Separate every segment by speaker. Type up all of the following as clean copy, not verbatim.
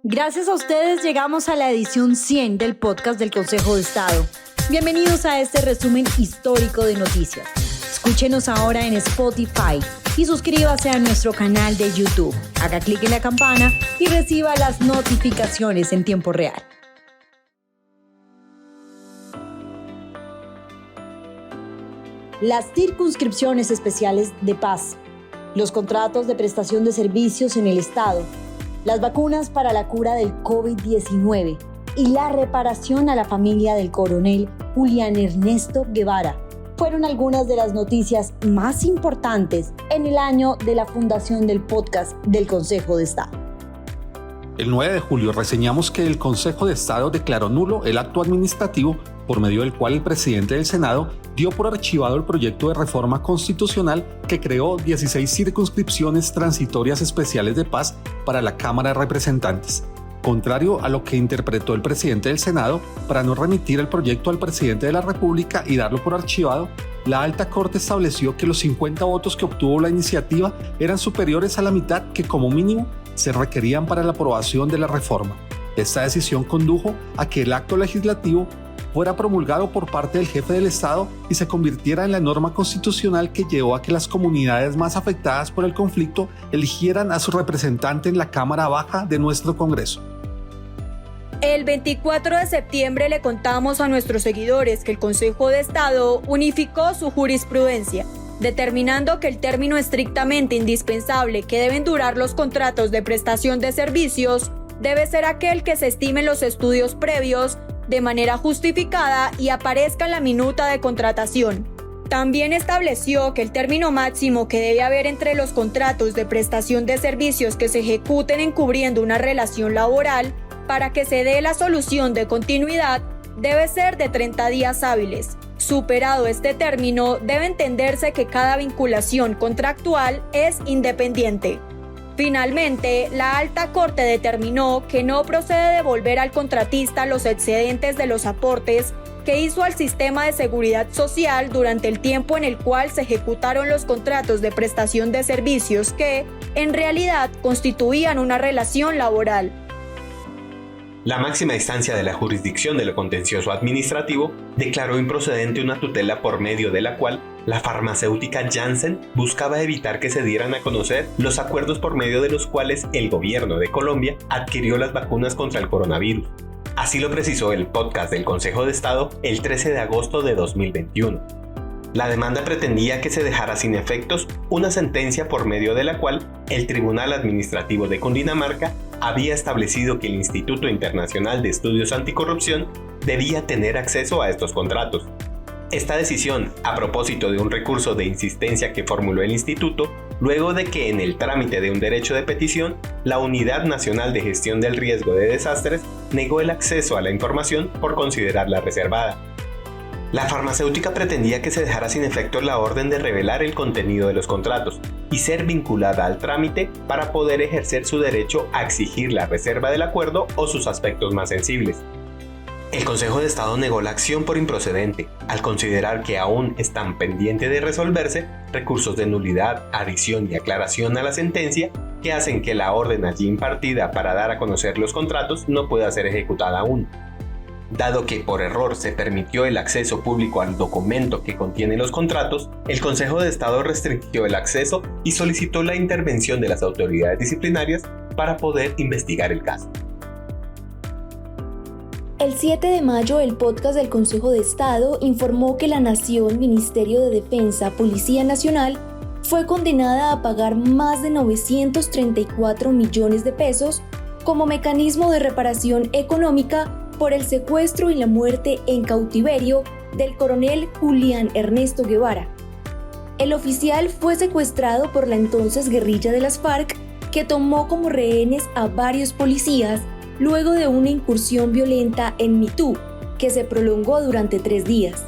Speaker 1: Gracias a ustedes llegamos a la edición 100 del podcast del Consejo de Estado. Bienvenidos a este resumen histórico de noticias. Escúchenos ahora en Spotify y suscríbase a nuestro canal de YouTube. Haga clic en la campana y reciba las notificaciones en tiempo real. Las circunscripciones especiales de paz, los contratos de prestación de servicios en el Estado, las vacunas para la cura del COVID-19 y la reparación a la familia del coronel Julián Ernesto Guevara fueron algunas de las noticias más importantes en el año de la fundación del podcast del Consejo de Estado.
Speaker 2: El 9 de julio reseñamos que el Consejo de Estado declaró nulo el acto administrativo por medio del cual el presidente del Senado dio por archivado el proyecto de reforma constitucional que creó 16 circunscripciones transitorias especiales de paz para la Cámara de Representantes. Contrario a lo que interpretó el presidente del Senado, para no remitir el proyecto al presidente de la República y darlo por archivado, la Alta Corte estableció que los 50 votos que obtuvo la iniciativa eran superiores a la mitad que como mínimo se requerían para la aprobación de la reforma. Esta decisión condujo a que el acto legislativo fuera promulgado por parte del jefe del Estado y se convirtiera en la norma constitucional que llevó a que las comunidades más afectadas por el conflicto eligieran a su representante en la Cámara Baja de nuestro Congreso.
Speaker 3: El 24 de septiembre le contamos a nuestros seguidores que el Consejo de Estado unificó su jurisprudencia, determinando que el término estrictamente indispensable que deben durar los contratos de prestación de servicios debe ser aquel que se estimen los estudios previos de manera justificada y aparezca en la minuta de contratación. También estableció que el término máximo que debe haber entre los contratos de prestación de servicios que se ejecuten encubriendo una relación laboral para que se dé la solución de continuidad debe ser de 30 días hábiles. Superado este término, debe entenderse que cada vinculación contractual es independiente. Finalmente, la Alta Corte determinó que no procede devolver al contratista los excedentes de los aportes que hizo al sistema de seguridad social durante el tiempo en el cual se ejecutaron los contratos de prestación de servicios que, en realidad, constituían una relación laboral.
Speaker 4: La máxima instancia de la jurisdicción de lo contencioso administrativo declaró improcedente una tutela por medio de la cual la farmacéutica Janssen buscaba evitar que se dieran a conocer los acuerdos por medio de los cuales el gobierno de Colombia adquirió las vacunas contra el coronavirus. Así lo precisó el podcast del Consejo de Estado el 13 de agosto de 2021. La demanda pretendía que se dejara sin efectos una sentencia por medio de la cual el Tribunal Administrativo de Cundinamarca había establecido que el Instituto Internacional de Estudios Anticorrupción debía tener acceso a estos contratos. Esta decisión, a propósito de un recurso de insistencia que formuló el instituto, luego de que en el trámite de un derecho de petición, la Unidad Nacional de Gestión del Riesgo de Desastres negó el acceso a la información por considerarla reservada. La farmacéutica pretendía que se dejara sin efecto la orden de revelar el contenido de los contratos y ser vinculada al trámite para poder ejercer su derecho a exigir la reserva del acuerdo o sus aspectos más sensibles. El Consejo de Estado negó la acción por improcedente, al considerar que aún están pendientes de resolverse recursos de nulidad, adición y aclaración a la sentencia que hacen que la orden allí impartida para dar a conocer los contratos no pueda ser ejecutada aún. Dado que por error se permitió el acceso público al documento que contiene los contratos, el Consejo de Estado restringió el acceso y solicitó la intervención de las autoridades disciplinarias para poder investigar el caso.
Speaker 5: El 7 de mayo, el podcast del Consejo de Estado informó que la Nación, Ministerio de Defensa, Policía Nacional, fue condenada a pagar más de 934 millones de pesos como mecanismo de reparación económica por el secuestro y la muerte en cautiverio del coronel Julián Ernesto Guevara. El oficial fue secuestrado por la entonces guerrilla de las FARC, que tomó como rehenes a varios policías luego de una incursión violenta en Mitú, que se prolongó durante 3 días.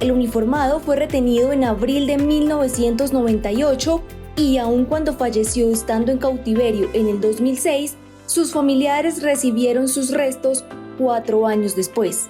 Speaker 5: El uniformado fue retenido en abril de 1998 y aun cuando falleció estando en cautiverio en el 2006, sus familiares recibieron sus restos 4 años después.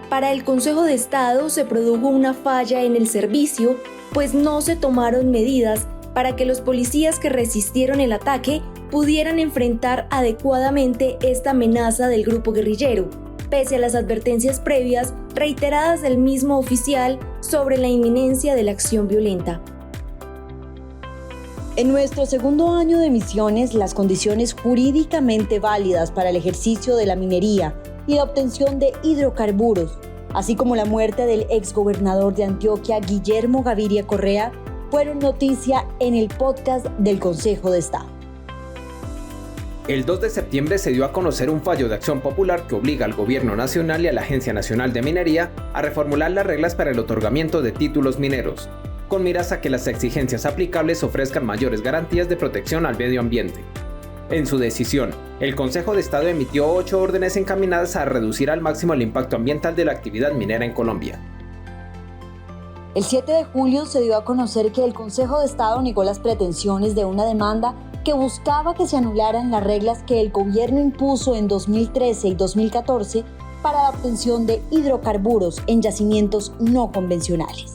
Speaker 5: Para el Consejo de Estado se produjo una falla en el servicio, pues no se tomaron medidas para que los policías que resistieron el ataque pudieran enfrentar adecuadamente esta amenaza del grupo guerrillero, pese a las advertencias previas reiteradas del mismo oficial sobre la inminencia de la acción violenta.
Speaker 1: En nuestro segundo año de misiones, las condiciones jurídicamente válidas para el ejercicio de la minería y la obtención de hidrocarburos, así como la muerte del exgobernador de Antioquia, Guillermo Gaviria Correa, fueron noticia en el podcast del Consejo de Estado.
Speaker 6: El 2 de septiembre se dio a conocer un fallo de acción popular que obliga al Gobierno Nacional y a la Agencia Nacional de Minería a reformular las reglas para el otorgamiento de títulos mineros, con miras a que las exigencias aplicables ofrezcan mayores garantías de protección al medio ambiente. En su decisión, el Consejo de Estado emitió 8 órdenes encaminadas a reducir al máximo el impacto ambiental de la actividad minera en Colombia.
Speaker 1: El 7 de julio se dio a conocer que el Consejo de Estado negó las pretensiones de una demanda que buscaba que se anularan las reglas que el gobierno impuso en 2013 y 2014 para la obtención de hidrocarburos en yacimientos no convencionales.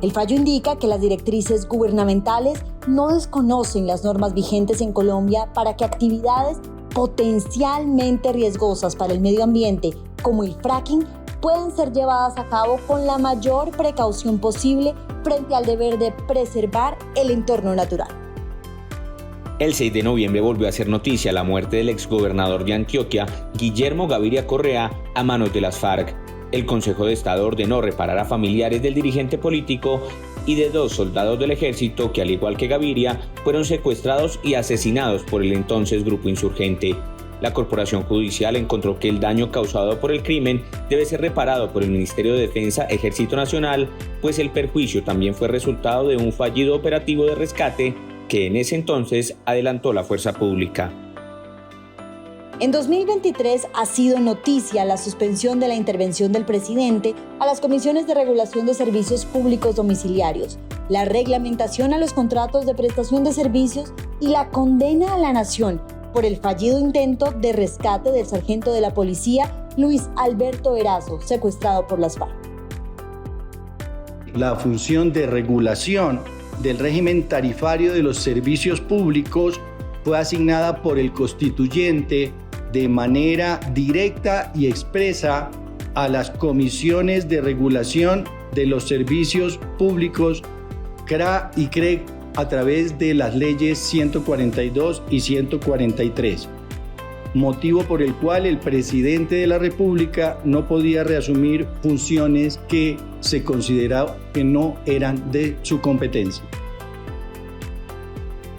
Speaker 1: El fallo indica que las directrices gubernamentales no desconocen las normas vigentes en Colombia para que actividades potencialmente riesgosas para el medio ambiente, como el fracking, puedan ser llevadas a cabo con la mayor precaución posible frente al deber de preservar el entorno natural.
Speaker 7: El 6 de noviembre volvió a ser noticia la muerte del exgobernador de Antioquia, Guillermo Gaviria Correa, a manos de las FARC. El Consejo de Estado ordenó reparar a familiares del dirigente político y de 2 soldados del ejército que, al igual que Gaviria, fueron secuestrados y asesinados por el entonces grupo insurgente. La Corporación Judicial encontró que el daño causado por el crimen debe ser reparado por el Ministerio de Defensa, Ejército Nacional, pues el perjuicio también fue resultado de un fallido operativo de rescate que en ese entonces adelantó la fuerza pública.
Speaker 1: En 2023 ha sido noticia la suspensión de la intervención del presidente a las comisiones de regulación de servicios públicos domiciliarios, la reglamentación a los contratos de prestación de servicios y la condena a la nación por el fallido intento de rescate del sargento de la policía Luis Alberto Erazo, secuestrado por las FARC.
Speaker 8: La función de regulación del régimen tarifario de los servicios públicos fue asignada por el constituyente de manera directa y expresa a las comisiones de regulación de los servicios públicos CRA y CREC a través de las leyes 142 y 143, motivo por el cual el presidente de la República no podía reasumir funciones que se consideraba que no eran de su competencia.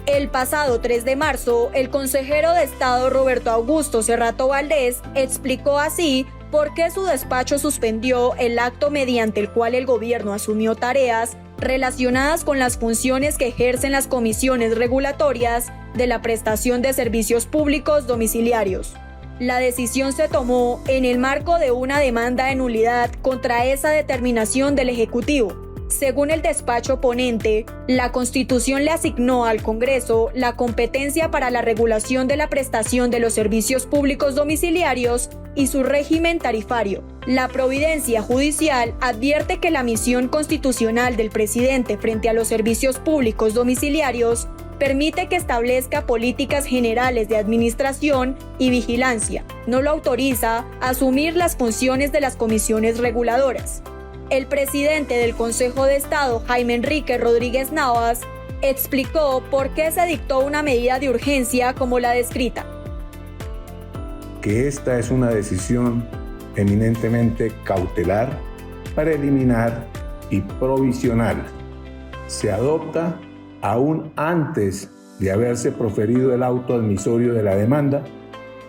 Speaker 3: El pasado 3 de marzo, el consejero de Estado Roberto Augusto Cerrato Valdés explicó así por qué su despacho suspendió el acto mediante el cual el gobierno asumió tareas relacionadas con las funciones que ejercen las comisiones regulatorias de la prestación de servicios públicos domiciliarios. La decisión se tomó en el marco de una demanda de nulidad contra esa determinación del Ejecutivo. Según el despacho ponente, la Constitución le asignó al Congreso la competencia para la regulación de la prestación de los servicios públicos domiciliarios y su régimen tarifario. La providencia judicial advierte que la misión constitucional del presidente frente a los servicios públicos domiciliarios permite que establezca políticas generales de administración y vigilancia. No lo autoriza a asumir las funciones de las comisiones reguladoras. El presidente del Consejo de Estado, Jaime Enrique Rodríguez Navas, explicó por qué se dictó una medida de urgencia como la descrita.
Speaker 9: Que esta es una decisión eminentemente cautelar, preliminar y provisional. Se adopta aún antes de haberse proferido el auto admisorio de la demanda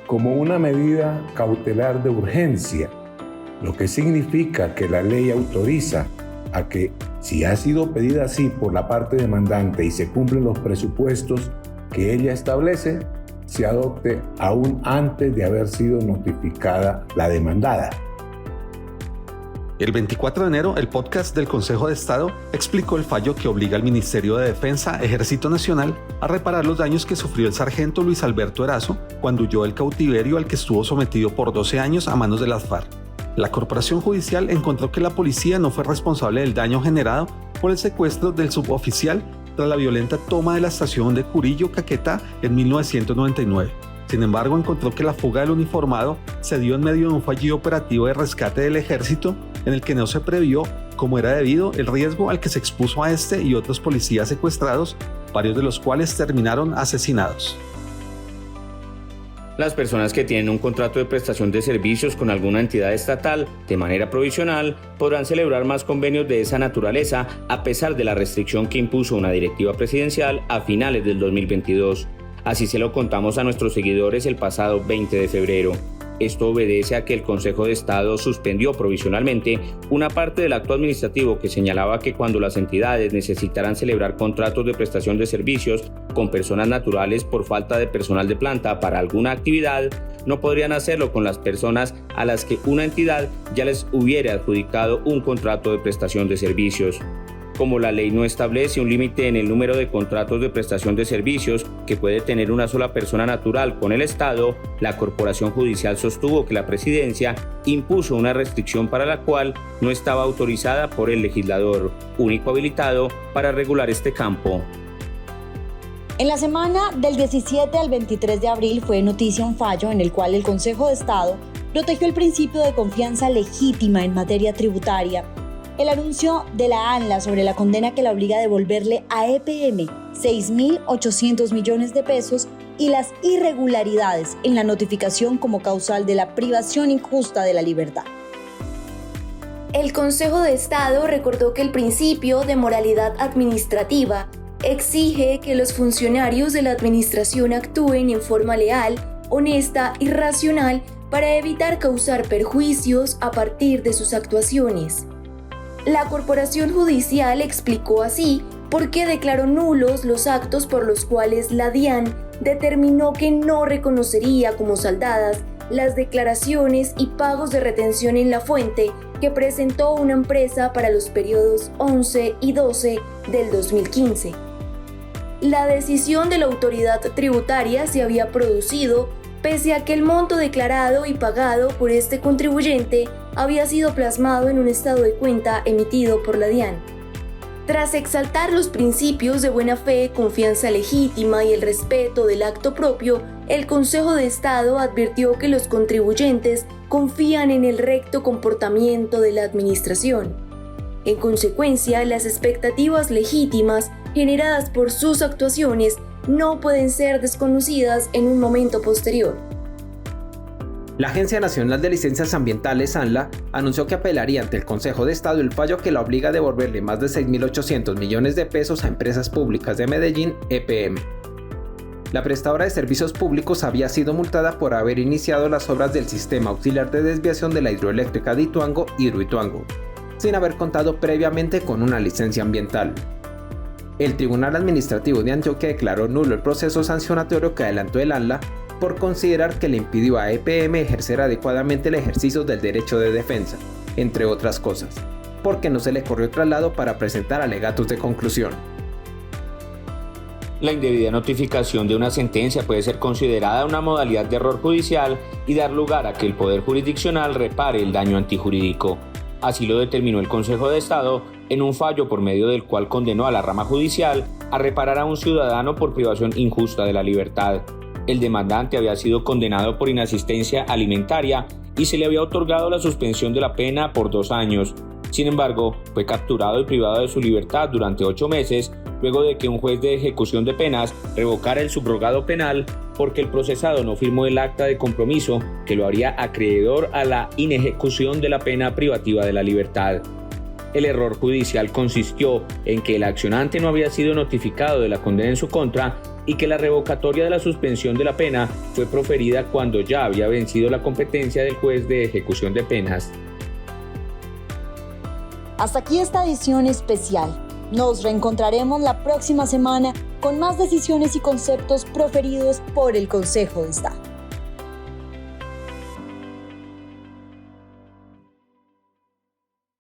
Speaker 9: como una medida cautelar de urgencia, lo que significa que la ley autoriza a que, si ha sido pedida así por la parte demandante y se cumplen los presupuestos que ella establece, se adopte aún antes de haber sido notificada la demandada.
Speaker 2: El 24 de enero, el podcast del Consejo de Estado explicó el fallo que obliga al Ministerio de Defensa, Ejército Nacional, a reparar los daños que sufrió el sargento Luis Alberto Erazo cuando huyó del cautiverio al que estuvo sometido por 12 años a manos de las FARC. La Corporación Judicial encontró que la policía no fue responsable del daño generado por el secuestro del suboficial tras la violenta toma de la estación de Curillo, Caquetá, en 1999. Sin embargo, encontró que la fuga del uniformado se dio en medio de un fallido operativo de rescate del ejército en el que no se previó, como era debido, el riesgo al que se expuso a este y otros policías secuestrados, varios de los cuales terminaron asesinados.
Speaker 7: Las personas que tienen un contrato de prestación de servicios con alguna entidad estatal de manera provisional podrán celebrar más convenios de esa naturaleza a pesar de la restricción que impuso una directiva presidencial a finales del 2022. Así se lo contamos a nuestros seguidores el pasado 20 de febrero. Esto obedece a que el Consejo de Estado suspendió provisionalmente una parte del acto administrativo que señalaba que cuando las entidades necesitaran celebrar contratos de prestación de servicios con personas naturales por falta de personal de planta para alguna actividad, no podrían hacerlo con las personas a las que una entidad ya les hubiera adjudicado un contrato de prestación de servicios. Como la ley no establece un límite en el número de contratos de prestación de servicios que puede tener una sola persona natural con el Estado, la Corporación Judicial sostuvo que la Presidencia impuso una restricción para la cual no estaba autorizada por el legislador, único habilitado para regular este campo.
Speaker 1: En la semana del 17 al 23 de abril fue noticia un fallo en el cual el Consejo de Estado protegió el principio de confianza legítima en materia tributaria. El anuncio de la ANLA sobre la condena que la obliga a devolverle a EPM 6.800 millones de pesos y las irregularidades en la notificación como causal de la privación injusta de la libertad.
Speaker 5: El Consejo de Estado recordó que el principio de moralidad administrativa exige que los funcionarios de la administración actúen en forma leal, honesta y racional para evitar causar perjuicios a partir de sus actuaciones. La Corporación Judicial explicó así por qué declaró nulos los actos por los cuales la DIAN determinó que no reconocería como saldadas las declaraciones y pagos de retención en la fuente que presentó una empresa para los periodos 11 y 12 del 2015. La decisión de la autoridad tributaria se había producido pese a que el monto declarado y pagado por este contribuyente había sido plasmado en un estado de cuenta emitido por la DIAN. Tras exaltar los principios de buena fe, confianza legítima y el respeto del acto propio, el Consejo de Estado advirtió que los contribuyentes confían en el recto comportamiento de la administración. En consecuencia, las expectativas legítimas generadas por sus actuaciones no pueden ser desconocidas en un momento posterior.
Speaker 6: La Agencia Nacional de Licencias Ambientales, ANLA, anunció que apelaría ante el Consejo de Estado el fallo que la obliga a devolverle más de 6.800 millones de pesos a Empresas Públicas de Medellín, EPM. La prestadora de servicios públicos había sido multada por haber iniciado las obras del sistema auxiliar de desviación de la hidroeléctrica de Ituango, Hidroituango, sin haber contado previamente con una licencia ambiental. El Tribunal Administrativo de Antioquia declaró nulo el proceso sancionatorio que adelantó el ANLA por considerar que le impidió a EPM ejercer adecuadamente el ejercicio del derecho de defensa, entre otras cosas, porque no se le corrió traslado para presentar alegatos de conclusión.
Speaker 7: La indebida notificación de una sentencia puede ser considerada una modalidad de error judicial y dar lugar a que el Poder Jurisdiccional repare el daño antijurídico. Así lo determinó el Consejo de Estado en un fallo por medio del cual condenó a la rama judicial a reparar a un ciudadano por privación injusta de la libertad. El demandante había sido condenado por inasistencia alimentaria y se le había otorgado la suspensión de la pena por 2 años. Sin embargo, fue capturado y privado de su libertad durante 8 meses, luego de que un juez de ejecución de penas revocara el subrogado penal porque el procesado no firmó el acta de compromiso que lo haría acreedor a la inejecución de la pena privativa de la libertad. El error judicial consistió en que el accionante no había sido notificado de la condena en su contra y que la revocatoria de la suspensión de la pena fue proferida cuando ya había vencido la competencia del juez de ejecución de penas.
Speaker 1: Hasta aquí esta edición especial. Nos reencontraremos la próxima semana con más decisiones y conceptos proferidos por el Consejo de Estado.